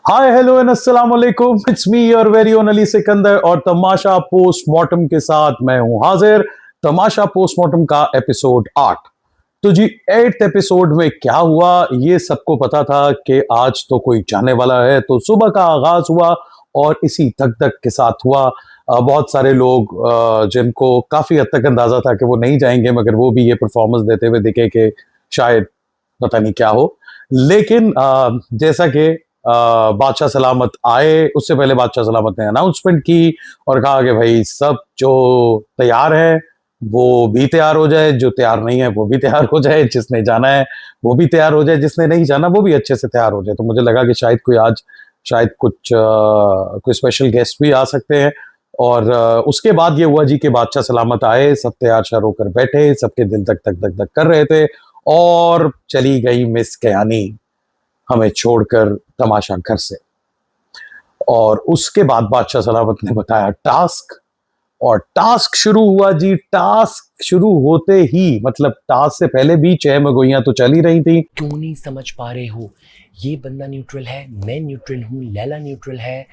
Hi hello and अस्सलाम वालेकुम। It's me your very own Ali Sikandar और तमाशा पोस्टमार्टम के साथ मैं हूं हाजिर। तमाशा पोस्टमार्टम का एपिसोड 8। तो जी 8th एपिसोड में क्या हुआ ये सबको पता था कि आज तो कोई जाने वाला है, तो सुबह का आगाज हुआ और इसी धक धक के साथ हुआ। बहुत सारे लोग जिनको काफी हद तक अंदाजा था कि वो नहीं जाएंगे, मगर वो भी ये परफॉर्मेंस देते हुए दिखे कि शायद पता नहीं क्या हो। लेकिन जैसा कि बादशाह सलामत आए, उससे पहले बादशाह सलामत ने अनाउंसमेंट की और कहा कि भाई सब जो तैयार है वो भी तैयार हो जाए, जो तैयार नहीं है वो भी तैयार हो जाए, जिसने जाना है वो भी तैयार हो जाए, जिसने नहीं जाना वो भी अच्छे से तैयार हो जाए। तो मुझे लगा कि शायद कोई आज शायद कोई स्पेशल गेस्ट भी आ सकते हैं। और उसके बाद ये हुआ जी कि बादशाह सलामत आए, सब तैयार शार होकर बैठे, सबके दिल तक तक तक तक कर रहे थे और चली गई मिस कयानी हमें छोड़कर तमाशा घर से। और उसके बाद बादशाह सलामत ने बताया टास्क, और टास्क शुरू हुआ जी। टास्क शुरू होते ही मतलब टास्क से पहले भी चहमगोइयां तो चल ही रही थी। क्यों नहीं समझ पा रहे हो? ये बंदा न्यूट्रल है, मैं न्यूट्रल हूँ, लैला न्यूट्रल है।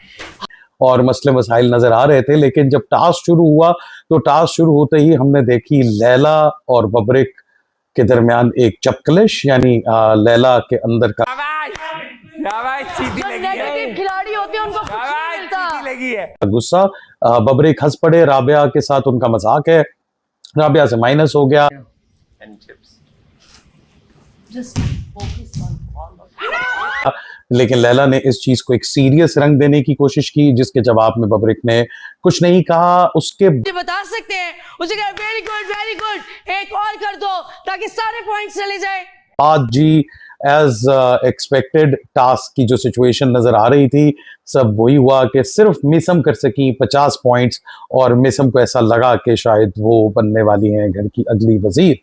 और मसले मसाइल नजर आ रहे थे, लेकिन जब टास्क शुरू हुआ तो टास्क शुरू होते ही हमने देखी लैला और बबरिक के दरमियान एक चपकलिश, यानी लैला के अंदर का खिलाड़ी होते हैं उनको कुछ नहीं मिलता। गुस्सा। बबरिक हंस पड़े, राबिया के साथ उनका मजाक है, राबिया से माइनस हो गया। लेकिन लैला ने इस चीज को एक सीरियस रंग देने की कोशिश की, जिसके जवाब में बबरिक ने कुछ नहीं कहा। उसके बता सकते हैं उसे वेरी गुड, एक और कर दो ताकि सारे पॉइंट्स चले जाए। आज जी एज एक्सपेक्टेड टास्क की जो सिचुएशन नजर आ रही थी, सब वही हुआ कि सिर्फ मिसम कर सकी 50 पॉइंट्स, और मिसम को ऐसा लगा कि शायद वो बनने वाली हैं घर की अगली वजीर।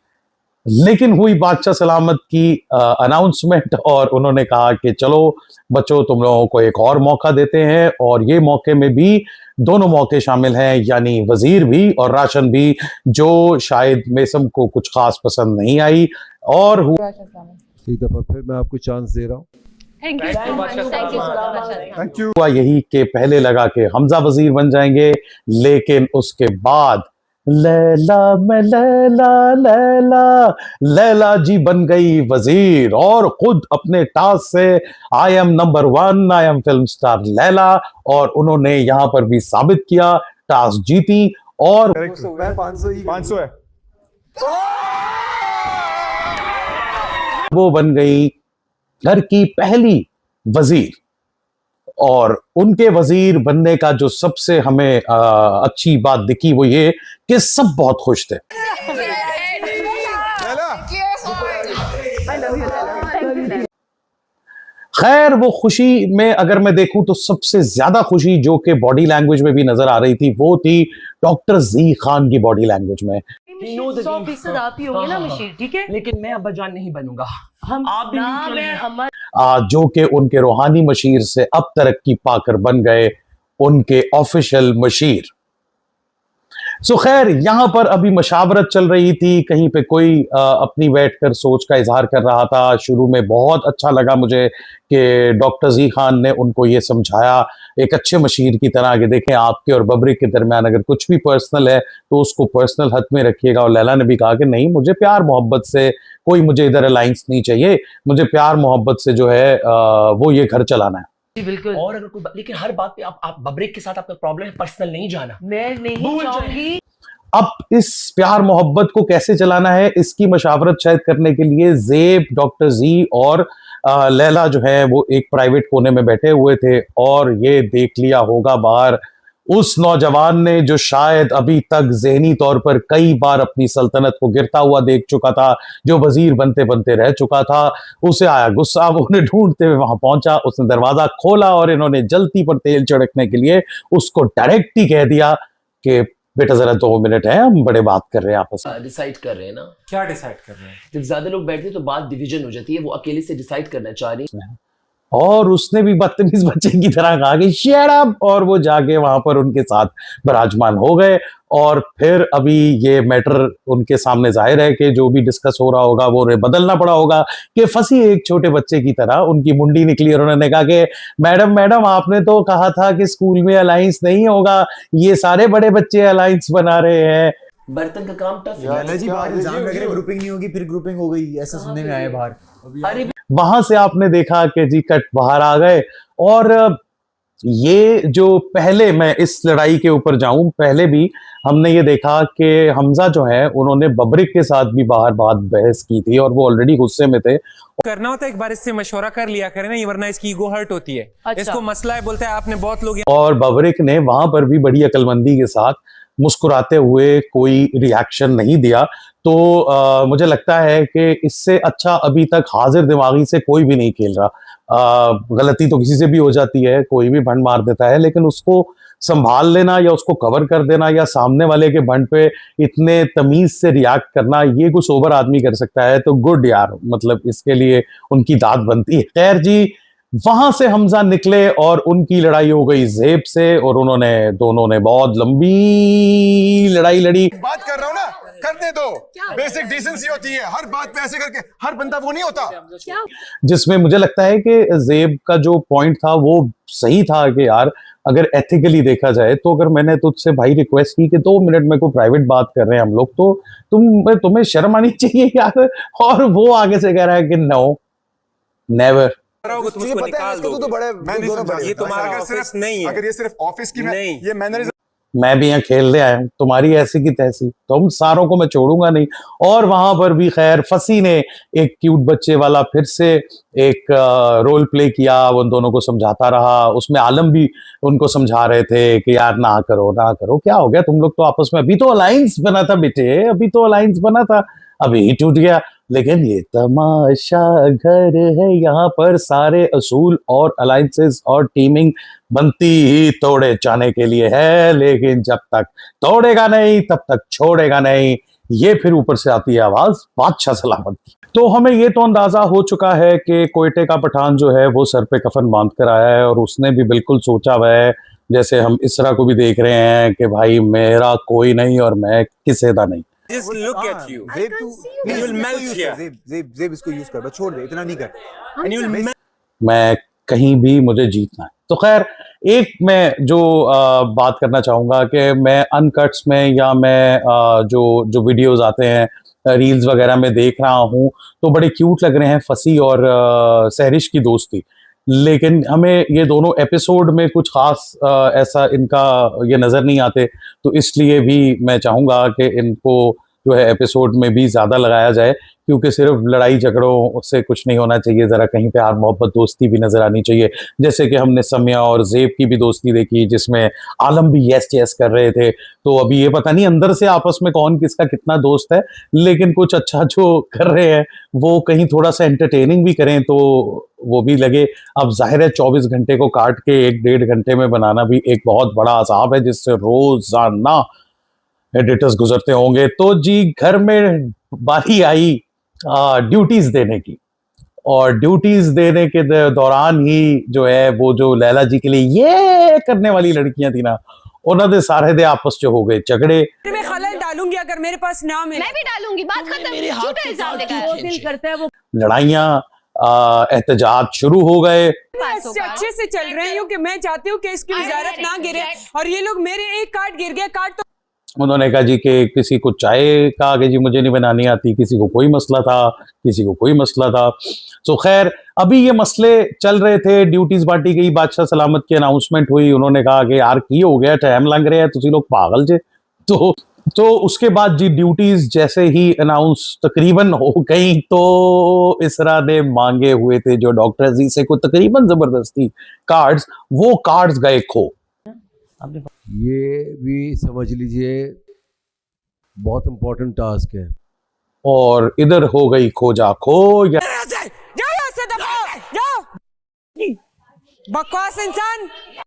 लेकिन हुई बादशाह सलामत की अनाउंसमेंट और उन्होंने कहा कि चलो बच्चों, तुम लोगों को एक और मौका देते हैं, और ये मौके में भी दोनों मौके शामिल हैं, यानी वजीर भी और राशन भी, जो शायद मेसम को कुछ खास पसंद नहीं आई। और एक दफा फिर मैं आपको चांस दे रहा हूँ। Thank you. हुआ यही कि पहले लगा कि हमजा वजीर बन जाएंगे, लेकिन उसके बाद लैला में लैला लैला लैला जी बन गई वजीर, और खुद अपने टास्क से I am number 1, I am film star Laila, और उन्होंने यहां पर भी साबित किया, टास्क जीती और 500 है। वो बन गई घर की पहली वजीर। और उनके वजीर बनने का जो सबसे हमें अच्छी बात दिखी वो ये कि सब बहुत खुश थे। खैर वो खुशी में अगर मैं देखूं तो सबसे ज्यादा खुशी जो कि बॉडी लैंग्वेज में भी नजर आ रही थी वो थी डॉक्टर जी खान की बॉडी लैंग्वेज में। 100% आप ही होंगे ना मशीर, ठीक है? लेकिन मैं अब्बाजान नहीं बनूंगा। हम आप भी न्यूट्रल हैं। जो कि उनके रूहानी मशीर से अब तरक्की पाकर बन गए उनके ऑफिशियल मशीर। सो खैर यहां पर अभी मशावरत चल रही थी, कहीं पे कोई अपनी बैठकर सोच का इजहार कर रहा था। शुरू में बहुत अच्छा लगा मुझे कि डॉक्टर जी खान ने उनको ये समझाया एक अच्छे मशीर की तरह कि देखें आपके और बबरिक के दरमियान अगर कुछ भी पर्सनल है तो उसको पर्सनल हद में रखिएगा। और लैला ने भी कहा कि नहीं, मुझे प्यार मोहब्बत से कोई मुझे इधर अलायंस नहीं चाहिए, मुझे प्यार मोहब्बत से जो है वो ये घर चलाना है। बिल्कुल। और अगर कोई लेकिन हर बात पे आप बबरिक के साथ आपका प्रॉब्लम है, पर्सनल नहीं जाना। मैं नहीं चाहूंगी। अब इस प्यार मोहब्बत को कैसे चलाना है इसकी मशावरत शायद करने के लिए ज़ेब, डॉक्टर जी और लैला जो है वो एक प्राइवेट कोने में बैठे हुए थे, और ये देख लिया होगा बाहर उस नौजवान ने जो शायद अभी तक ज़हनी तौर पर कई बार अपनी सल्तनत को गिरता हुआ देख चुका था, जो वजीर बनते बनते रह चुका था। उसे आया गुस्सा, वो उन्हें ढूंढते हुए वहां पहुंचा, उसने दरवाजा खोला और इन्होंने जलती पर तेल छिड़कने के लिए उसको डायरेक्ट ही कह दिया कि बेटा जरा 2 मिनट है, हम बड़े बात कर रहे हैं आपस में। डिसाइड कर रहे हैं ना। क्या डिसाइड कर रहे हैं? जब ज्यादा लोग बैठते हैं तो बात डिवीजन हो जाती है, वो अकेले से डिसाइड करना चाह रही है। और उसने भी बदतमीज बच्चे की तरह कहा कि शट अप, और वो जाके वहां पर उनके साथ विराजमान हो गए। और फिर अभी ये मैटर उनके सामने जाहिर है कि जो भी डिस्कस हो रहा होगा वो बदलना पड़ा होगा कि फंसी एक छोटे बच्चे की तरह उनकी मुंडी निकली और उन्होंने कहा कि मैडम मैडम आपने तो कहा था कि स्कूल में अलायंस नहीं होगा, ये सारे बड़े बच्चे अलायंस बना रहे हैं। बर्तन का काम टफ है। लाला जी बाहर इल्जाम लग रहे हैं ग्रुपिंग नहीं होगी, फिर ग्रुपिंग हो गई, ऐसा सुनने में आया बाहर। अरे वहां से आपने देखा कि जी कट बाहर आ गए। और ये जो पहले मैं इस लड़ाई के ऊपर जाऊं, पहले भी हमने ये देखा कि हमजा जो है उन्होंने बबरिक के साथ भी बाहर बात बहस की थी और वो ऑलरेडी गुस्से में थे। करना होता है एक बार इससे मशवरा कर लिया करें ना, वरना इसकी ईगो हर्ट होती है। अच्छा। इसको मसला है, बोलता है आपने बहुत लोग और बबरिक ने वहां पर भी बड़ी अक्लमंदी के साथ मुस्कुराते हुए कोई रिएक्शन नहीं दिया। तो मुझे लगता है कि इससे अच्छा अभी तक हाजिर दिमागी से कोई भी नहीं खेल रहा। गलती तो किसी से भी हो जाती है, कोई भी भंड मार देता है, लेकिन उसको संभाल लेना या उसको कवर कर देना या सामने वाले के भंड पे इतने तमीज से रिएक्ट करना, ये कुछ सोबर आदमी कर सकता है तो गुड यार, मतलब इसके लिए उनकी दाद बनती है। खैर जी, वहां से हमजा निकले और उनकी लड़ाई हो गई ज़ेब से और दोनों ने बहुत लंबी लड़ाई लड़ी। बात कर रहा हूँ ना, करने दो, बेसिक डिसेंसी होती है, हर बात पे ऐसे करके हर बंदा वो नहीं होता। जिसमें मुझे लगता है कि ज़ेब का जो पॉइंट था वो सही था कि यार अगर एथिकली देखा जाए तो अगर मैंने तुझसे भाई रिक्वेस्ट की कि 2 मिनट में कोई प्राइवेट बात कर रहे हैं हम लोग, तो तुम्हें शर्म आनी चाहिए यार। और वो आगे से कह रहा है कि नो नेवर। तुझे पता है इसको तो बड़े ये तुम्हारा ऑफिस नहीं है। अगर ये सिर्फ ऑफिस की नहीं। ये मैनरिज्म मैं भी यहाँ खेलने आया हूँ, तुम्हारी ऐसी की तैसी, तुम सारों को मैं छोड़ूंगा नहीं। और वहां पर भी खैर फसी ने एक क्यूट बच्चे वाला फिर से एक रोल प्ले किया, उन दोनों को समझाता रहा। उसमें आलम भी उनको समझा रहे थे कि यार ना करो ना करो, क्या हो गया तुम लोग तो आपस में, अभी तो अलायंस बना था बेटे, अभी तो अलायंस बना था, अभी ही टूट गया। लेकिन ये तमाशा घर है, यहाँ पर सारे असूल और अलायंसेस और टीमिंग बनती ही तोड़े जाने के लिए है, लेकिन जब तक तोड़ेगा नहीं तब तक छोड़ेगा नहीं। ये फिर ऊपर से आती है आवाज बादशाह सलामत की। तो हमें ये तो अंदाजा हो चुका है कि कोयटे का पठान जो है वो सर पे कफन बांध कर आया है और उसने भी बिल्कुल सोचा हुआ है, जैसे हम इसरा को भी देख रहे हैं कि भाई मेरा कोई नहीं और मैं किसी का नहीं। Just look at you. ज़ेब तू You will melt here. ज़ेब इसको यूज कर, बस छोड़ दे, इतना नहीं कर। And you will melt. मैं कहीं भी मुझे जीतना है। तो खैर एक मैं जो बात करना चाहूंगा कि मैं अनकट्स में या मैं जो वीडियोस आते हैं रील्स वगैरह में देख रहा हूँ तो बड़े क्यूट लग रहे हैं फसी और सहरिश की दोस्ती, लेकिन हमें ये दोनों एपिसोड में कुछ खास ऐसा इनका ये नज़र नहीं आते। तो इसलिए भी मैं चाहूँगा कि इनको जो है एपिसोड में भी ज़्यादा लगाया जाए, क्योंकि सिर्फ लड़ाई झगड़ों से कुछ नहीं होना चाहिए, ज़रा कहीं प्यार मोहब्बत दोस्ती भी नज़र आनी चाहिए। जैसे कि हमने सम्या और ज़ेब की भी दोस्ती देखी जिसमें आलम भी यस यस कर रहे थे। तो अभी ये पता नहीं अंदर से आपस में कौन किसका कितना दोस्त है, लेकिन कुछ अच्छा जो कर रहे हैं वो कहीं थोड़ा सा एंटरटेनिंग भी करें तो वो भी लगे। अब जाहिर है 24 घंटे को काट के 1-1.5 घंटे में बनाना भी एक बहुत बड़ा अज़ाब है जिससे रोजाना एडिटर्स गुजरते होंगे। तो जी घर में बारी आई ड्यूटीज देने की, और ड्यूटीज देने के दौरान ही जो है वो जो लैला जी के लिए ये करने वाली लड़कियां थी ना, उन्होंने सारे दे आपस में हो गए झगड़े। मैं खलल डालूंगी अगर मेरे पास ना मिले। मैं भी डालूंगी, बात खत्म, झूठा इल्जाम लगाया। वो दिल करता है वो लड़ाइयां एहतजाज शुरू हो गए। इससे अच्छे से चल रहे हैं क्योंकि मैं चाहती हूँ कि इसकी वजारत ना गिरे और ये लोग मेरे एक कार्ड गिर गया, कार्ड तो उन्होंने कहा जी कि किसी को चाय का कि जी मुझे नहीं बनानी आती, किसी को कोई मसला था, किसी को कोई मसला था। तो खैर अभी ये मसले चल रहे थे, ड्यूटीज बांटी गई, बादशाह सलामत की अनाउंसमेंट हुई, उन्होंने कहा कि यार की हो गया टाइम लग रहा है, तुसी लोग पागल जे। तो उसके बाद जी ड्यूटीज जैसे ही अनाउंस तकरीबन हो गई तो इसरा ने मांगे हुए थे जो डॉक्टर अजीज से को तकरीबन जबरदस्ती कार्ड्स, वो कार्ड्स गए खो। ये भी समझ लीजिए बहुत इंपॉर्टेंट टास्क है। और इधर हो गई खोजा खो या जाओ यहाँ से, दफा जाओ। बकवास इंसान।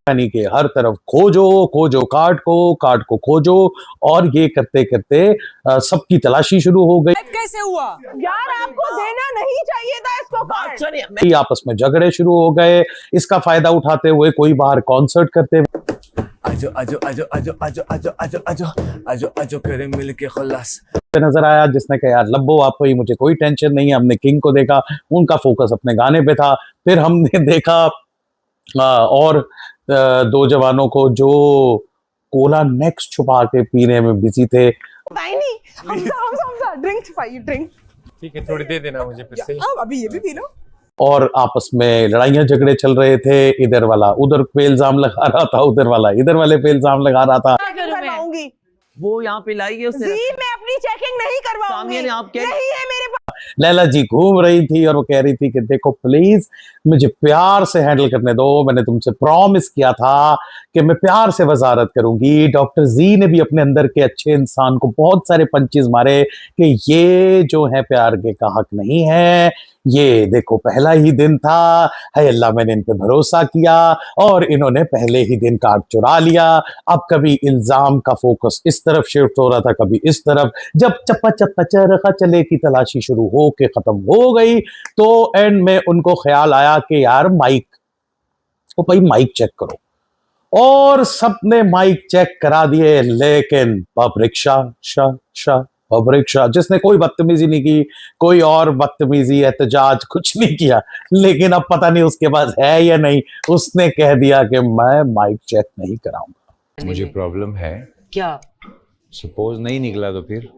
यानी कि हर तरफ खोजो खोजो कार्ड को खोजो, और ये करते करते सबकी तलाशी शुरू हो गई। कैसे हुआ? यार आपको देना नहीं चाहिए था इसको कार्ड। आपस में झगड़े शुरू हो गए। इसका फायदा उठाते हुए कोई बाहर कॉन्सर्ट करते आजो आजो आजो आजो आजो आजो आजो आजो आजो आजो करे मिल के खल्लास नजर आया, जिसने कहा यार लब्बो आप ही, मुझे कोई टेंशन नहीं है। हमने किंग को देखा, उनका फोकस अपने गाने पे था। फिर हमने देखा और दो जवानों को जो कोला नेक्स्ट छुपा के पीने में बिजी थे। नहीं हमजा ड्रिंक छुपाइए, ड्रिंक। ठीक है, थोड़ी दे देना मुझे फिर से। अभी ये भी पी लो। और आपस में लड़ाइयां झगड़े चल रहे थे। इधर वाला उधर पे इल्जाम लगा रहा था, उधर वाला इधर वाले पे इल्जाम लगा रहा था। करवाऊंगी वो यहाँ पे लाई है उसने। जी मैं अपनी चेकिंग नहीं करवाऊंगी। सामिया ने आप क्या नहीं है मेरे पास। लैला जी घूम रही थी और वो कह रही थी कि देखो प्लीज मुझे प्यार से हैंडल करने दो, मैंने तुमसे प्रॉमिस किया था कि मैं प्यार से वजारत करूंगी। डॉक्टर जी ने भी अपने अंदर के अच्छे इंसान को बहुत सारे पंचेस मारे कि ये जो है प्यार के का हक नहीं है, ये देखो पहला ही दिन था, है अल्लाह मैंने इन पे भरोसा किया और इन्होंने पहले ही दिन कार्ड चुरा लिया। अब कभी इल्जाम का फोकस इस तरफ शिफ्ट हो रहा था, कभी इस तरफ। जब चप्पा चप्पा चरखा चले की तलाशी शुरू हो के खत्म हो गई तो एंड में उनको ख्याल आया कि यार माइक, ओ भाई माइक चेक करो, और सबने माइक चेक करा दिए। लेकिन पब्लिक रिक्शा जिसने कोई बदतमीजी नहीं की, कोई और बदतमीजी एहतजाज कुछ नहीं किया, लेकिन अब पता नहीं उसके पास है या नहीं, उसने कह दिया कि मैं माइक चेक नहीं कराऊंगा। मुझे प्रॉब्लम है। क्या? सपोज नहीं निकला तो फिर?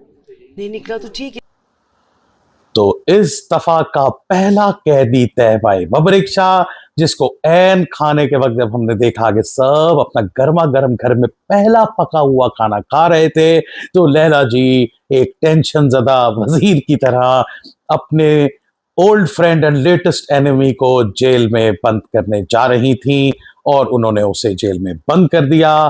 नहीं निकला तो ठीक है। तो इस दफा का पहला कैदी तय भाई बबरिक्शा, जिसको ऐन खाने के वक्त जब हमने देखा कि सब अपना गर्मा गर्म घर में पहला पका हुआ खाना खा रहे थे, तो लैला जी एक टेंशन ज़दा वजीर की तरह अपने old friend and latest enemy को जेल में बंद करने जा रही थी और उन्होंने उसे जेल में बंद कर दिया।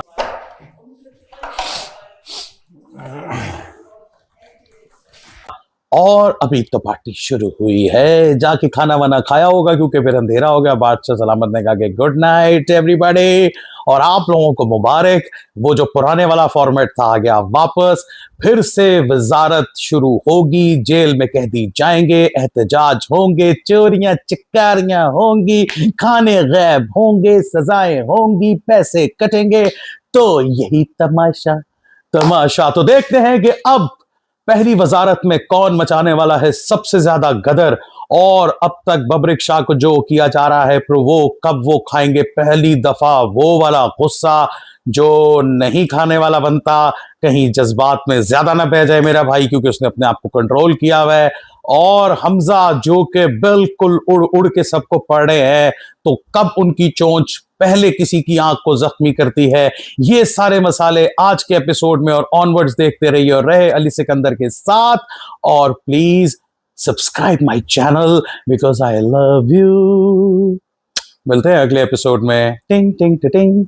और अभी तो पार्टी शुरू हुई है, जाके खाना वाना खाया होगा क्योंकि फिर अंधेरा हो गया। बादशाह सलामत ने कहा कि गुड नाइट एवरीबॉडी, और आप लोगों को मुबारक। वो जो पुराने वाला फॉर्मेट था आ गया वापस, फिर से वजारत शुरू होगी, जेल में कैदी जाएंगे, एहतजाज होंगे, चोरियां चिकारियां होंगी, खाने गैब होंगे, सजाएं होंगी, पैसे कटेंगे। तो यही तमाशा तो देखते हैं कि अब पहली वजारत में कौन मचाने वाला है सबसे ज्यादा गदर, और अब तक बबरिक्शा को जो किया जा रहा है प्रोवोक, कब वो खाएंगे पहली दफा वो वाला गुस्सा जो नहीं खाने वाला बनता। कहीं जज्बात में ज्यादा ना बह जाए मेरा भाई, क्योंकि उसने अपने आप को कंट्रोल किया हुआ है। और हमजा जो कि बिल्कुल उड़ उड़ के सबको पड़ रहे हैं, तो कब उनकी चोंच पहले किसी की आंख को जख्मी करती है। ये सारे मसाले आज के एपिसोड में और ऑनवर्ड्स देखते रहिए और रहे अली सिकंदर के साथ। और please subscribe my channel because I love you. मिलते हैं अगले एपिसोड में। टिंग टिंग टिंग।